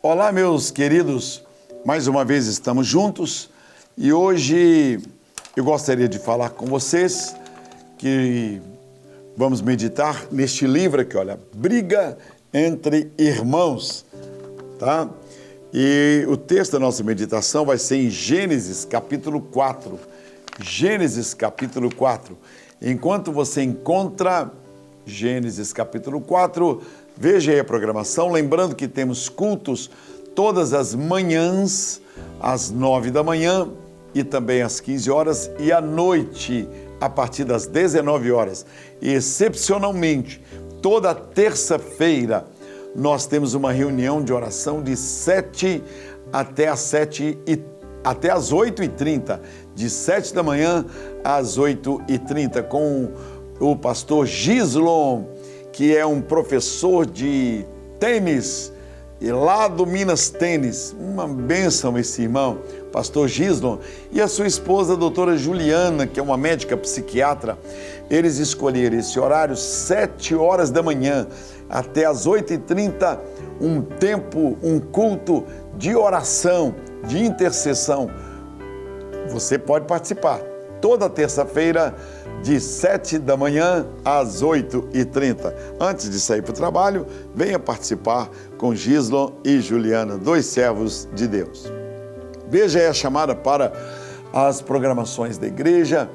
Olá, meus queridos, mais uma vez estamos juntos e hoje eu gostaria de falar com vocês que vamos meditar neste livro aqui, olha, Briga entre Irmãos, tá? E o texto da nossa meditação vai ser em Gênesis capítulo 4. Gênesis capítulo 4. Enquanto você encontra Gênesis capítulo 4, veja aí a programação, lembrando que temos cultos todas as manhãs, às 9 da manhã e também às 15 horas e à noite, a partir das 19 horas. E, excepcionalmente, toda terça-feira, nós temos uma reunião de oração de 7 até as 8h30, de 7 da manhã às 8h30, com o pastor Gislon, que é um professor de tênis, e lá do Minas Tênis, uma bênção esse irmão, pastor Gislon, e a sua esposa, a doutora Juliana, que é uma médica psiquiatra. Eles escolheram esse horário, 7 horas da manhã até as 8h30, um culto de oração, de intercessão. Você pode participar toda terça-feira, de 7 da manhã às 8h30. Antes de sair para o trabalho, venha participar com Gislon e Juliana, dois servos de Deus. Veja aí a chamada para as programações da igreja,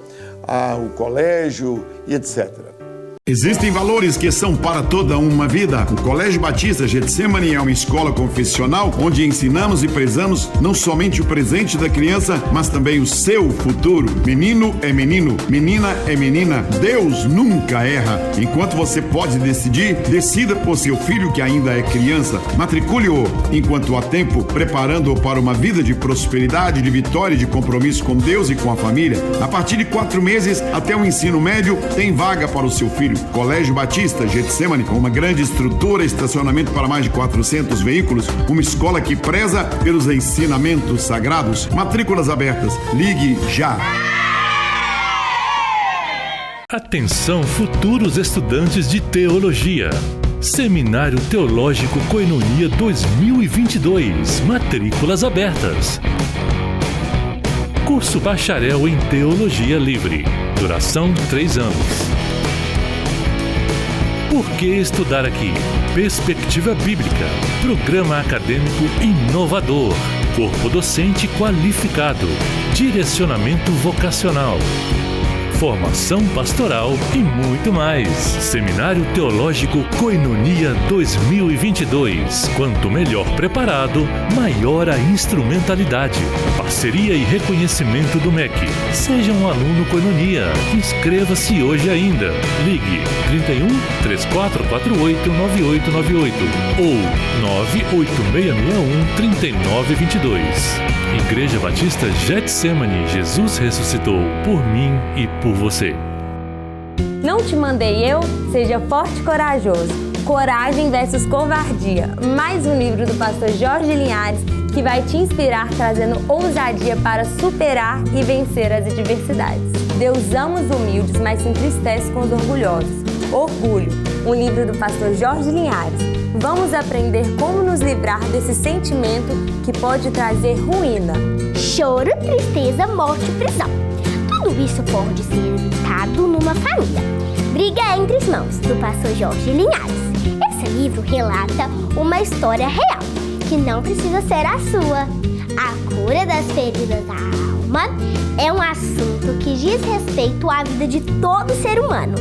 o colégio e etc. Existem valores que são para toda uma vida. O Colégio Batista Getsemane é uma escola confessional onde ensinamos e prezamos não somente o presente da criança, mas também o seu futuro. Menino é menino, menina é menina. Deus nunca erra. Enquanto você pode decidir, decida por seu filho que ainda é criança. Matricule-o enquanto há tempo, preparando-o para uma vida de prosperidade, de vitória e de compromisso com Deus e com a família. A partir de 4 meses até o ensino médio, tem vaga para o seu filho. Colégio Batista Getsemane, com uma grande estrutura, estacionamento para mais de 400 veículos, uma escola que preza pelos ensinamentos sagrados. Matrículas abertas. Ligue já! Atenção, futuros estudantes de teologia. Seminário Teológico Koinonia 2022. Matrículas abertas. Curso Bacharel em Teologia Livre. Duração 3 anos. Por que estudar aqui? Perspectiva Bíblica, programa acadêmico inovador, corpo docente qualificado, direcionamento vocacional, formação pastoral e muito mais. Seminário Teológico Koinonia 2022. Quanto melhor preparado, maior a instrumentalidade. Parceria e reconhecimento do MEC. Seja um aluno Koinonia. Inscreva-se hoje ainda. Ligue 31 3448 9898 ou 98661 3922. Igreja Batista Getsemane, Jesus ressuscitou por mim e por você. Não te mandei eu? Seja forte e corajoso. Coragem versus covardia. Mais um livro do pastor Jorge Linhares que vai te inspirar trazendo ousadia para superar e vencer as adversidades. Deus ama os humildes, mas se entristece com os orgulhosos. Orgulho, um livro do pastor Jorge Linhares. Vamos aprender como nos livrar desse sentimento que pode trazer ruína. Choro, tristeza, morte e prisão. Tudo isso pode ser evitado numa família. Briga entre irmãos, do pastor Jorge Linhares. Esse livro relata uma história real, que não precisa ser a sua. A cura das feridas da alma é um assunto que diz respeito à vida de todo ser humano.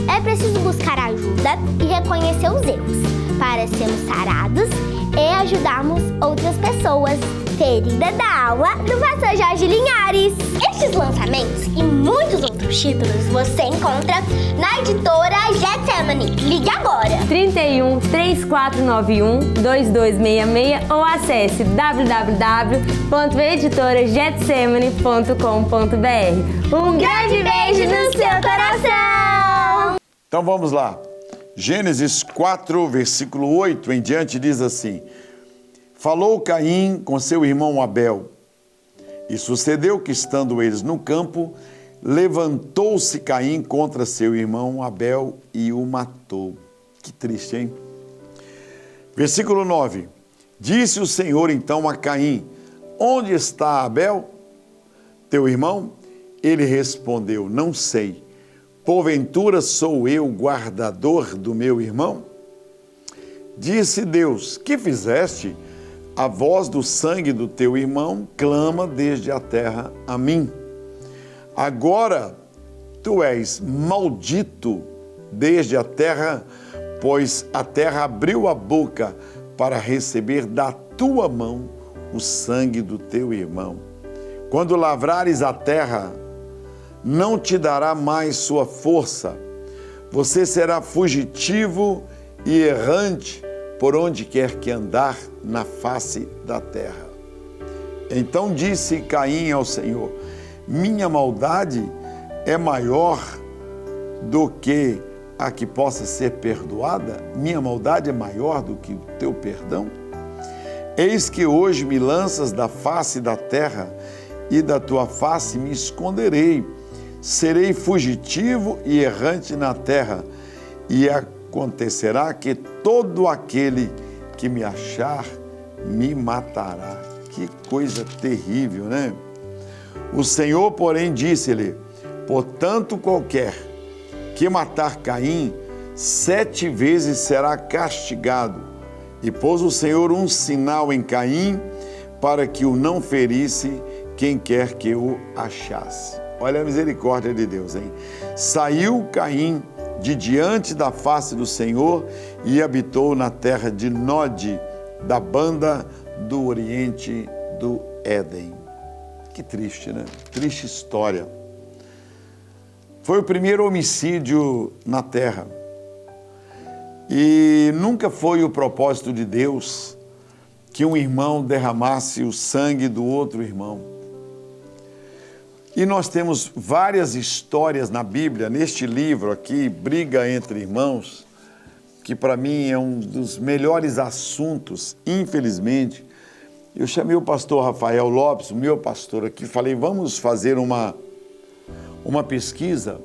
É preciso buscar ajuda e reconhecer os erros, para sermos sarados e ajudarmos outras pessoas. Ferida da alma, do pastor Jorge Linhares. Estes lançamentos e muitos outros títulos você encontra na editora Getsemane. Ligue agora! 31 3491 2266 ou acesse www.editoragetsemane.com.br. Um grande beijo no seu coração! Então vamos lá. Gênesis 4, versículo 8 em diante diz assim: Falou Caim com seu irmão Abel, e sucedeu que, estando eles no campo, levantou-se Caim contra seu irmão Abel e o matou. Que triste, hein? Versículo 9. Disse o Senhor então a Caim: onde está Abel, teu irmão? Ele respondeu: não sei. Porventura sou eu guardador do meu irmão? Disse Deus: que fizeste? A voz do sangue do teu irmão clama desde a terra a mim. Agora tu és maldito desde a terra, pois a terra abriu a boca para receber da tua mão o sangue do teu irmão. Quando lavrares a terra, não te dará mais sua força. Você será fugitivo e errante por onde quer que andar na face da terra. Então disse Caim ao Senhor: minha maldade é maior do que a que possa ser perdoada? Minha maldade é maior do que o teu perdão? Eis que hoje me lanças da face da terra, e da tua face me esconderei. Serei fugitivo e errante na terra, e acontecerá que todo aquele que me achar me matará. Que coisa terrível, né? O Senhor, porém, disse-lhe: portanto, qualquer que matar Caim, 7 vezes será castigado. E pôs o Senhor um sinal em Caim, para que o não ferisse quem quer que o achasse. Olha a misericórdia de Deus, hein? Saiu Caim de diante da face do Senhor e habitou na terra de Nod, da banda do oriente do Éden. Que triste, né? Triste história. Foi o primeiro homicídio na terra. E nunca foi o propósito de Deus que um irmão derramasse o sangue do outro irmão. E nós temos várias histórias na Bíblia, neste livro aqui, Briga entre Irmãos, que para mim é um dos melhores assuntos, infelizmente. Eu chamei o pastor Rafael Lopes, o meu pastor aqui, falei: vamos fazer uma pesquisa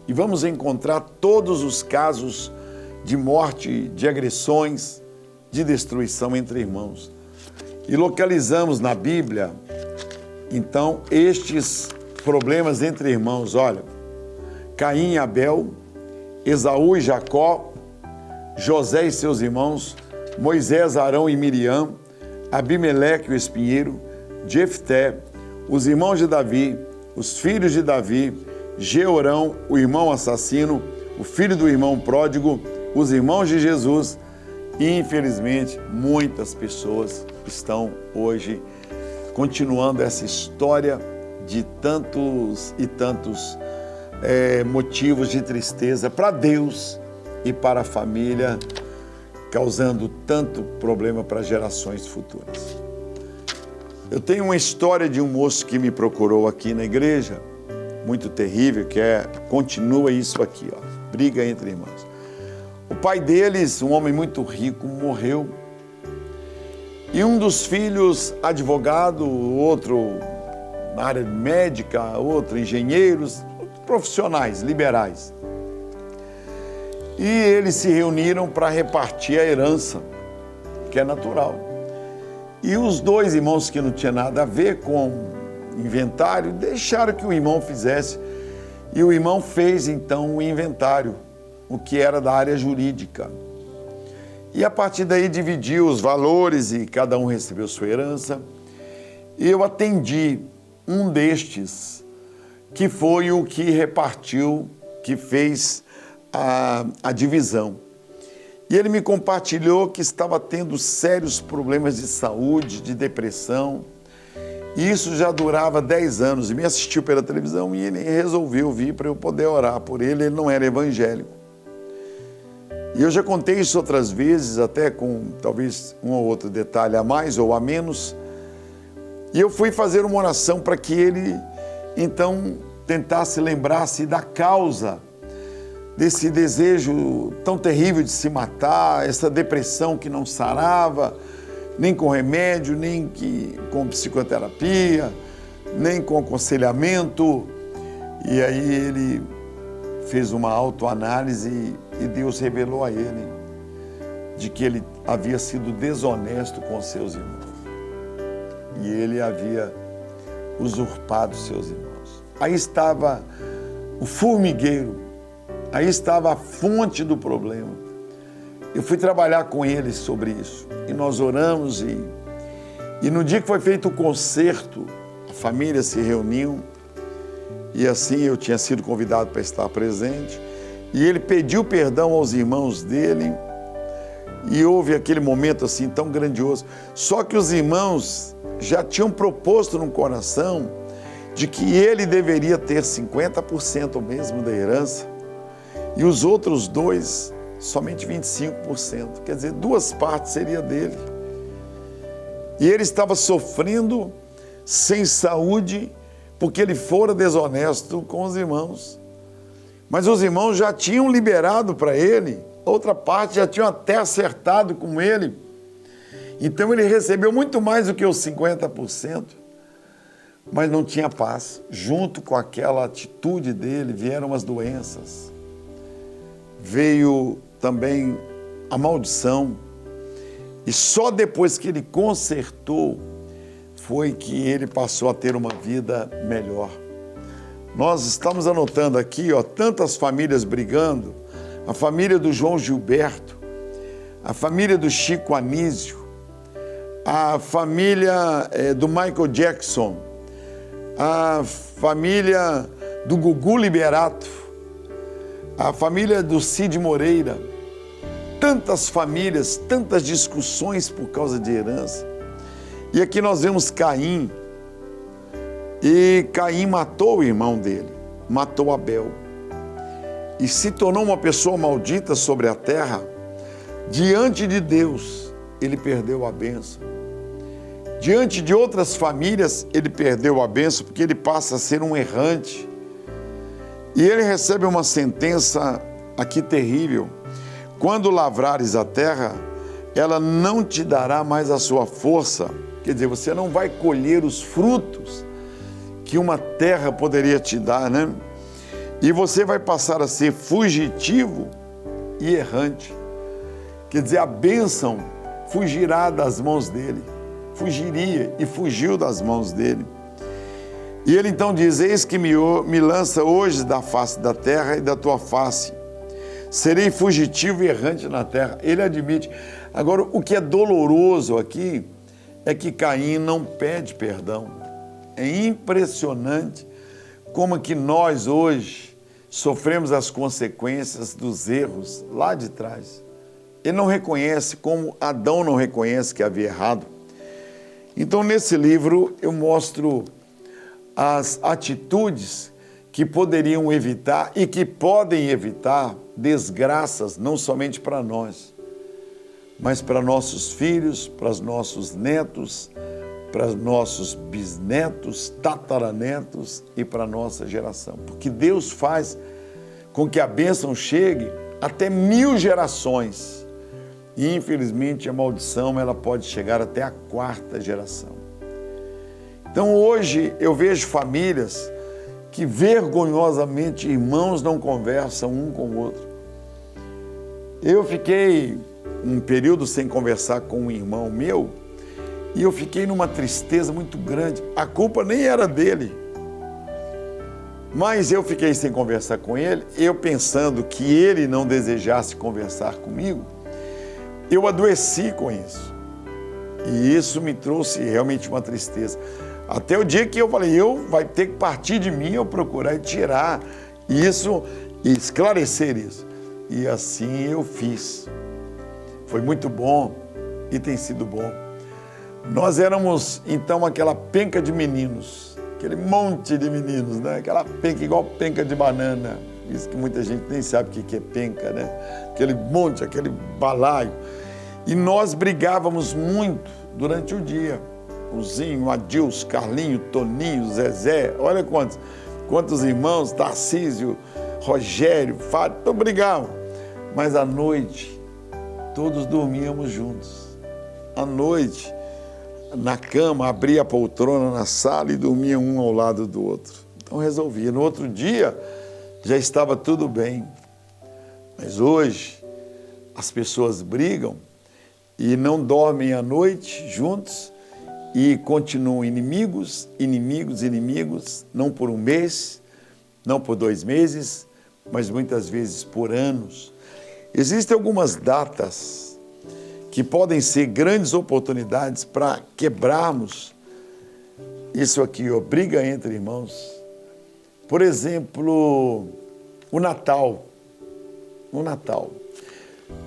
e vamos encontrar todos os casos de morte, de agressões, de destruição entre irmãos. E localizamos na Bíblia, então, estes problemas entre irmãos. Olha, Caim e Abel, Esaú e Jacó, José e seus irmãos, Moisés, Arão e Miriam, Abimeleque o espinheiro, Jefté, os irmãos de Davi, os filhos de Davi, Jeorão, o irmão assassino, o filho do irmão pródigo, os irmãos de Jesus. E, infelizmente, muitas pessoas estão hoje continuando essa história de tantos e tantos motivos de tristeza para Deus e para a família, causando tanto problema para gerações futuras. Eu tenho uma história de um moço que me procurou aqui na igreja, muito terrível, que continua isso aqui, ó, briga entre irmãos. O pai deles, um homem muito rico, morreu. E um dos filhos, advogado, outro na área médica, outro engenheiros, profissionais, liberais. E eles se reuniram para repartir a herança, que é natural. E os dois irmãos que não tinham nada a ver com inventário, deixaram que o irmão fizesse. E o irmão fez, então, o inventário, o que era da área jurídica. E a partir daí dividiu os valores e cada um recebeu sua herança. E eu atendi um destes, que foi o que repartiu, que fez a divisão. E ele me compartilhou que estava tendo sérios problemas de saúde, de depressão. E isso já durava 10 anos. E me assistiu pela televisão e ele resolveu vir para eu poder orar por ele. Ele não era evangélico. E eu já contei isso outras vezes, até com talvez um ou outro detalhe a mais ou a menos. E eu fui fazer uma oração para que ele, então, tentasse lembrar-se da causa desse desejo tão terrível de se matar, essa depressão que não sarava, nem com remédio, nem com psicoterapia, nem com aconselhamento. E aí ele fez uma autoanálise e Deus revelou a ele de que ele havia sido desonesto com seus irmãos. E ele havia usurpado seus irmãos. Aí estava o formigueiro, aí estava a fonte do problema. Eu fui trabalhar com ele sobre isso. E nós oramos e no dia que foi feito o concerto, a família se reuniu e assim eu tinha sido convidado para estar presente. E ele pediu perdão aos irmãos dele e houve aquele momento assim tão grandioso. Só que os irmãos já tinham proposto no coração de que ele deveria ter 50% mesmo da herança e os outros dois somente 25%. Quer dizer, 2 partes seria dele. E ele estava sofrendo sem saúde porque ele fora desonesto com os irmãos. Mas os irmãos já tinham liberado para ele, outra parte já tinham até acertado com ele. Então ele recebeu muito mais do que os 50%, mas não tinha paz. Junto com aquela atitude dele vieram as doenças. Veio também a maldição. E só depois que ele consertou foi que ele passou a ter uma vida melhor. Nós estamos anotando aqui, tantas famílias brigando, a família do João Gilberto, a família do Chico Anísio, a família do Michael Jackson, a família do Gugu Liberato, a família do Cid Moreira, tantas famílias, tantas discussões por causa de herança. E aqui nós vemos Caim, e Caim matou o irmão dele, matou Abel, e se tornou uma pessoa maldita sobre a terra. Diante de Deus, ele perdeu a bênção. Diante de outras famílias, ele perdeu a bênção, porque ele passa a ser um errante. E ele recebe uma sentença aqui terrível. Quando lavrares a terra, ela não te dará mais a sua força. Quer dizer, você não vai colher os frutos que uma terra poderia te dar, né? E você vai passar a ser fugitivo e errante. Quer dizer, a bênção fugirá das mãos dele. Fugiria e fugiu das mãos dele. E ele então diz: eis que me lança hoje da face da terra e da tua face. Serei fugitivo e errante na terra. Ele admite. Agora, o que é doloroso aqui é que Caim não pede perdão. É impressionante como que nós hoje sofremos as consequências dos erros lá de trás. Ele não reconhece, como Adão não reconhece que havia errado. Então, nesse livro, eu mostro as atitudes que poderiam evitar e que podem evitar desgraças, não somente para nós, mas para nossos filhos, para os nossos netos, para os nossos bisnetos, tataranetos e para a nossa geração. Porque Deus faz com que a bênção chegue até 1000 gerações. E, infelizmente, a maldição ela pode chegar até a 4ª geração. Então, hoje, eu vejo famílias que, vergonhosamente, irmãos não conversam um com o outro. Eu fiquei um período sem conversar com um irmão meu e eu fiquei numa tristeza muito grande. A culpa nem era dele. Mas eu fiquei sem conversar com ele, eu pensando que ele não desejasse conversar comigo, eu adoeci com isso. E isso me trouxe realmente uma tristeza. Até o dia que eu falei, vai ter que partir de mim, eu procurar tirar isso e esclarecer isso. E assim eu fiz. Foi muito bom e tem sido bom. Nós éramos, então, aquela penca de meninos, aquele monte de meninos, né? Aquela penca igual penca de banana. Isso que muita gente nem sabe o que é penca, né? Aquele monte, aquele balaio. E nós brigávamos muito durante o dia. O Zinho, o Adilson, Carlinho, Toninho, Zezé, olha quantos irmãos, Tarcísio, Rogério, Fábio, todos brigavam. Mas à noite, todos dormíamos juntos. À noite, na cama, abria a poltrona na sala e dormia um ao lado do outro. Então resolvia. No outro dia, já estava tudo bem. Mas hoje, as pessoas brigam e não dormem à noite juntos e continuam inimigos, não por um mês, não por 2 meses, mas muitas vezes por anos. Existem algumas datas que podem ser grandes oportunidades para quebrarmos isso aqui, ó, briga entre irmãos. Por exemplo, o Natal.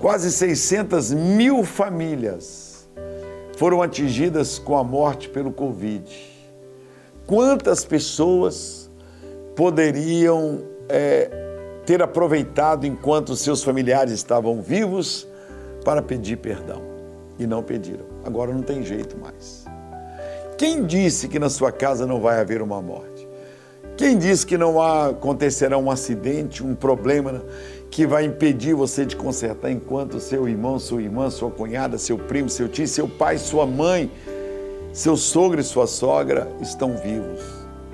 Quase 600 mil famílias foram atingidas com a morte pelo Covid. Quantas pessoas poderiam ter aproveitado enquanto seus familiares estavam vivos para pedir perdão e não pediram? Agora não tem jeito mais. Quem disse que na sua casa não vai haver uma morte? Quem disse que não acontecerá um acidente, um problema que vai impedir você de consertar enquanto seu irmão, sua irmã, sua cunhada, seu primo, seu tio, seu pai, sua mãe, seu sogro e sua sogra estão vivos?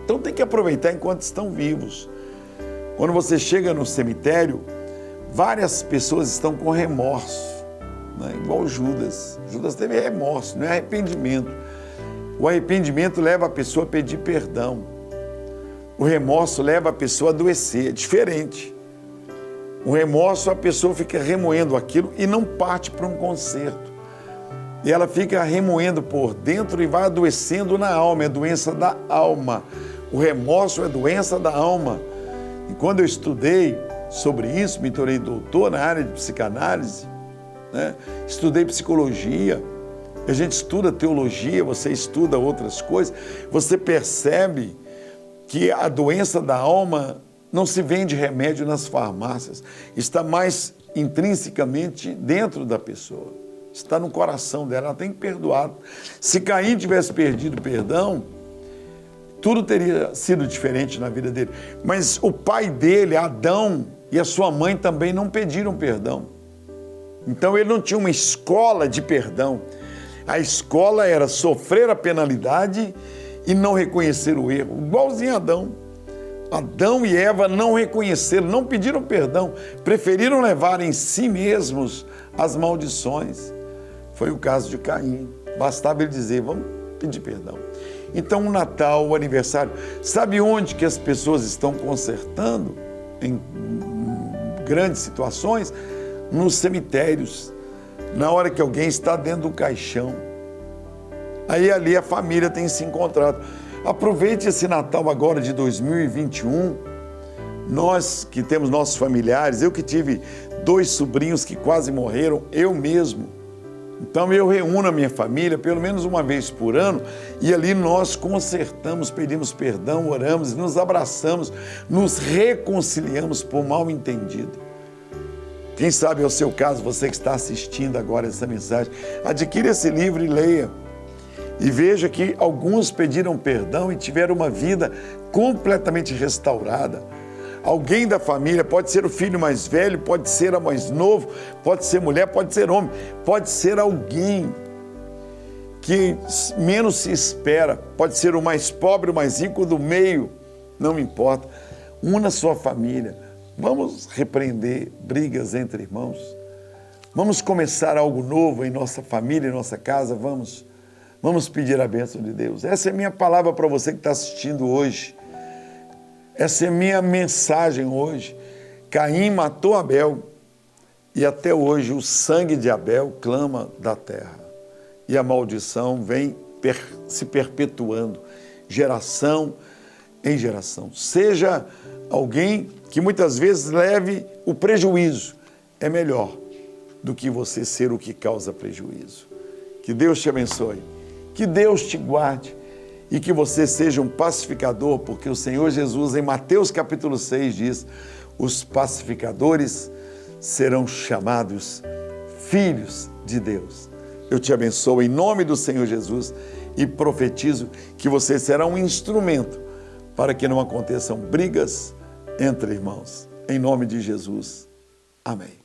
Então tem que aproveitar enquanto estão vivos. Quando você chega no cemitério, várias pessoas estão com remorso, né? Igual Judas. Judas teve remorso, não é arrependimento. O arrependimento leva a pessoa a pedir perdão. O remorso leva a pessoa a adoecer, é diferente. O remorso, a pessoa fica remoendo aquilo e não parte para um conserto. E ela fica remoendo por dentro e vai adoecendo na alma, é doença da alma. O remorso é doença da alma. E quando eu estudei sobre isso, me tornei doutor na área de psicanálise, né? Estudei psicologia, a gente estuda teologia, você estuda outras coisas, você percebe que a doença da alma não se vende remédio nas farmácias, está mais intrinsecamente dentro da pessoa, está no coração dela, ela tem que perdoar. Se Caim tivesse perdido perdão, tudo teria sido diferente na vida dele. Mas o pai dele, Adão, e a sua mãe também não pediram perdão. Então ele não tinha uma escola de perdão. A escola era sofrer a penalidade e não reconhecer o erro, igualzinho a Adão. Adão e Eva não reconheceram, não pediram perdão, preferiram levar em si mesmos as maldições. Foi o caso de Caim. Bastava ele dizer, vamos pedir perdão. Então o Natal, o aniversário, sabe onde que as pessoas estão consertando em grandes situações? Nos cemitérios, na hora que alguém está dentro do caixão. Aí ali a família tem se encontrado. Aproveite esse Natal agora de 2021, nós que temos nossos familiares, eu que tive 2 sobrinhos que quase morreram, eu mesmo. Então eu reúno a minha família pelo menos uma vez por ano e ali nós consertamos, pedimos perdão, oramos, nos abraçamos, nos reconciliamos por mal entendido. Quem sabe é o seu caso, você que está assistindo agora essa mensagem, adquira esse livro e leia. E veja que alguns pediram perdão e tiveram uma vida completamente restaurada. Alguém da família, pode ser o filho mais velho, pode ser a mais novo, pode ser mulher, pode ser homem, pode ser alguém que menos se espera, pode ser o mais pobre, o mais rico do meio, não importa. Una sua família. Vamos repreender brigas entre irmãos. Vamos começar algo novo em nossa família, em nossa casa. Vamos pedir a bênção de Deus. Essa é a minha palavra para você que está assistindo hoje. Essa é a minha mensagem hoje. Caim matou Abel e até hoje o sangue de Abel clama da terra. E a maldição vem se perpetuando, geração em geração. Seja alguém que muitas vezes leve o prejuízo. É melhor do que você ser o que causa prejuízo. Que Deus te abençoe. Que Deus te guarde e que você seja um pacificador, porque o Senhor Jesus, em Mateus capítulo 6, diz: os pacificadores serão chamados filhos de Deus. Eu te abençoo em nome do Senhor Jesus e profetizo que você será um instrumento para que não aconteçam brigas entre irmãos. Em nome de Jesus. Amém.